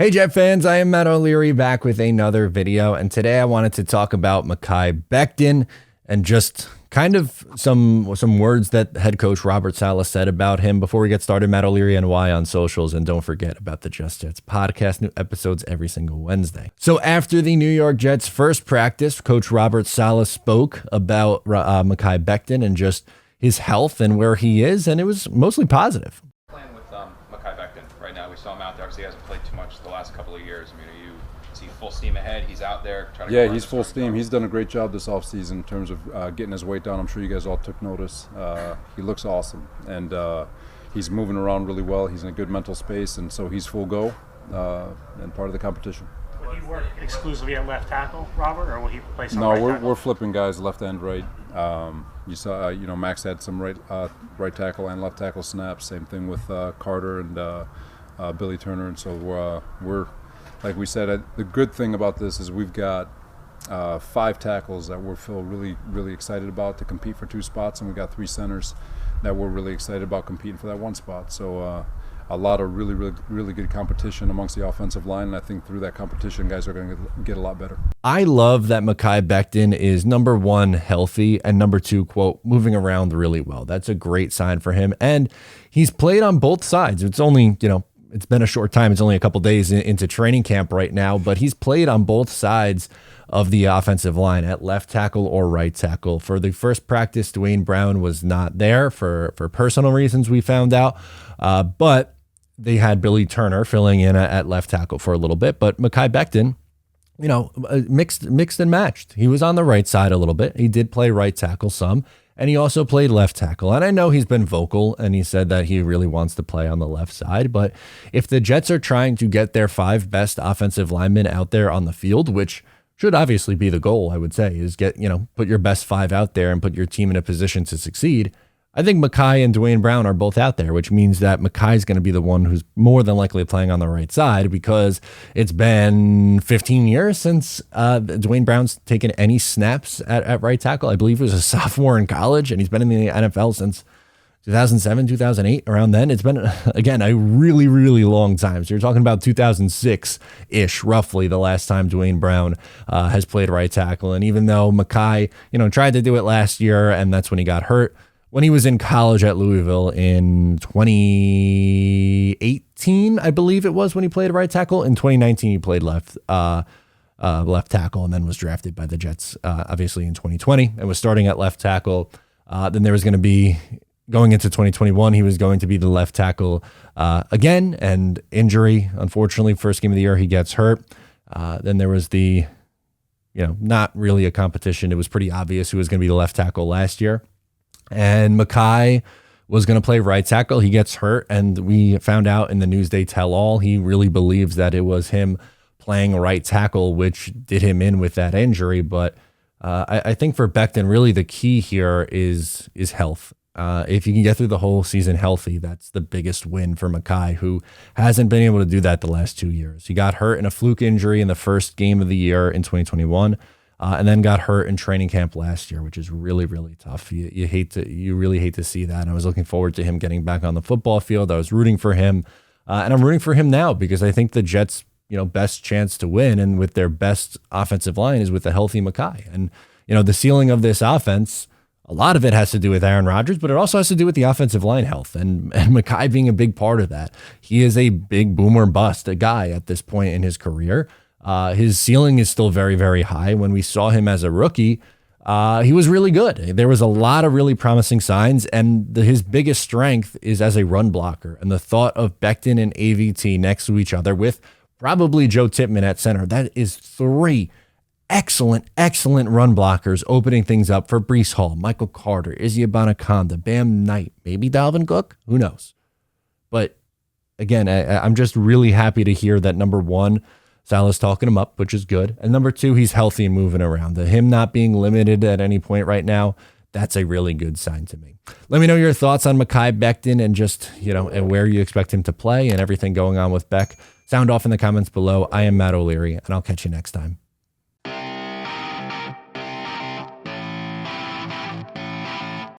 Hey Jet fans, I am Matt O'Leary back with another video, and today I wanted to talk about Mekhi Becton and just kind of some words that head coach Robert Saleh said about him. Before we get started, Matt O'Leary NY on socials, and don't forget about the Just Jets podcast, new episodes every single Wednesday. So after the New York Jets' first practice, Coach Robert Saleh spoke about Mekhi Becton and just his health and where he is, and it was mostly positive. Playing with Mekhi Becton right now. We saw him out there. Obviously, he hasn't played too much the last couple of years. I mean, is he full steam ahead? He's out there trying to. Yeah, he's full steam. He's done a great job this offseason in terms of getting his weight down. I'm sure you guys all took notice. He looks awesome, and he's moving around really well. He's in a good mental space, and so he's full go and part of the competition. Will he work exclusively at left tackle, Robert, or will he play some No, right tackle? we're flipping guys left and right. You saw, Max had some right tackle and left tackle snaps. Same thing with Carter and Billy Turner. And so we're like we said, the good thing about this is we've got 5 tackles that we feel really, really excited about to compete for 2 spots, and we've got 3 centers that we're really excited about competing for that 1 spot. So a lot of really, really, really good competition amongst the offensive line, and I think through that competition, guys are going to get a lot better. I love that Mekhi Becton is number 1, healthy, and number 2, quote, moving around really well. That's a great sign for him, and he's played on both sides. It's only, it's been a short time. It's only a couple days into training camp right now, but he's played on both sides of the offensive line at left tackle or right tackle. For the first practice, Dwayne Brown was not there for personal reasons, we found out, but they had Billy Turner filling in at left tackle for a little bit. But Mekhi Becton, mixed and matched. He was on the right side a little bit. He did play right tackle some, and he also played left tackle. And I know he's been vocal, and he said that he really wants to play on the left side. But if the Jets are trying to get their 5 best offensive linemen out there on the field, which should obviously be the goal, I would say, is put your best 5 out there and put your team in a position to succeed. I think Mekhi and Dwayne Brown are both out there, which means that Mekhi is going to be the one who's more than likely playing on the right side, because it's been 15 years since Dwayne Brown's taken any snaps at right tackle. I believe he was a sophomore in college, and he's been in the NFL since 2007, 2008, around then. It's been, again, a really, really long time. So you're talking about 2006-ish, roughly, the last time Dwayne Brown has played right tackle. And even though Mekhi, tried to do it last year, and that's when he got hurt, when he was in college at Louisville in 2018, I believe it was, when he played right tackle. In 2019, he played left tackle, and then was drafted by the Jets, obviously, in 2020, and was starting at left tackle. Then there was going to be, going into 2021, he was going to be the left tackle again, and injury, unfortunately, first game of the year, he gets hurt. Then there was the, not really a competition. It was pretty obvious who was going to be the left tackle last year. And Mekhi was going to play right tackle. He gets hurt, and we found out in the Newsday tell-all, he really believes that it was him playing right tackle, which did him in with that injury. But I think for Becton, really the key here is health. If you can get through the whole season healthy, that's the biggest win for Mekhi, who hasn't been able to do that the last 2 years. He got hurt in a fluke injury in the first game of the year in 2021. And then got hurt in training camp last year, which is really, really tough. You really hate to see that. And I was looking forward to him getting back on the football field. I was rooting for him, and I'm rooting for him now, because I think the Jets' best chance to win, and with their best offensive line, is with a healthy Mekhi. And the ceiling of this offense, a lot of it has to do with Aaron Rodgers, but it also has to do with the offensive line health, and Mekhi being a big part of that. He is a big boomer bust, a guy at this point in his career. His ceiling is still very, very high. When we saw him as a rookie, he was really good. There was a lot of really promising signs, and his biggest strength is as a run blocker. And the thought of Becton and AVT next to each other, with probably Joe Tippmann at center, that is 3 excellent run blockers, opening things up for Breece Hall, Michael Carter, Izzy Abanikanda, Bam Knight, maybe Dalvin Cook, who knows? But again, I'm just really happy to hear that, number 1, Saleh's talking him up, which is good. And number 2, he's healthy and moving around. Him not being limited at any point right now, that's a really good sign to me. Let me know your thoughts on Mekhi Becton, and just, and where you expect him to play, and everything going on with Beck. Sound off in the comments below. I am Matt O'Leary, and I'll catch you next time.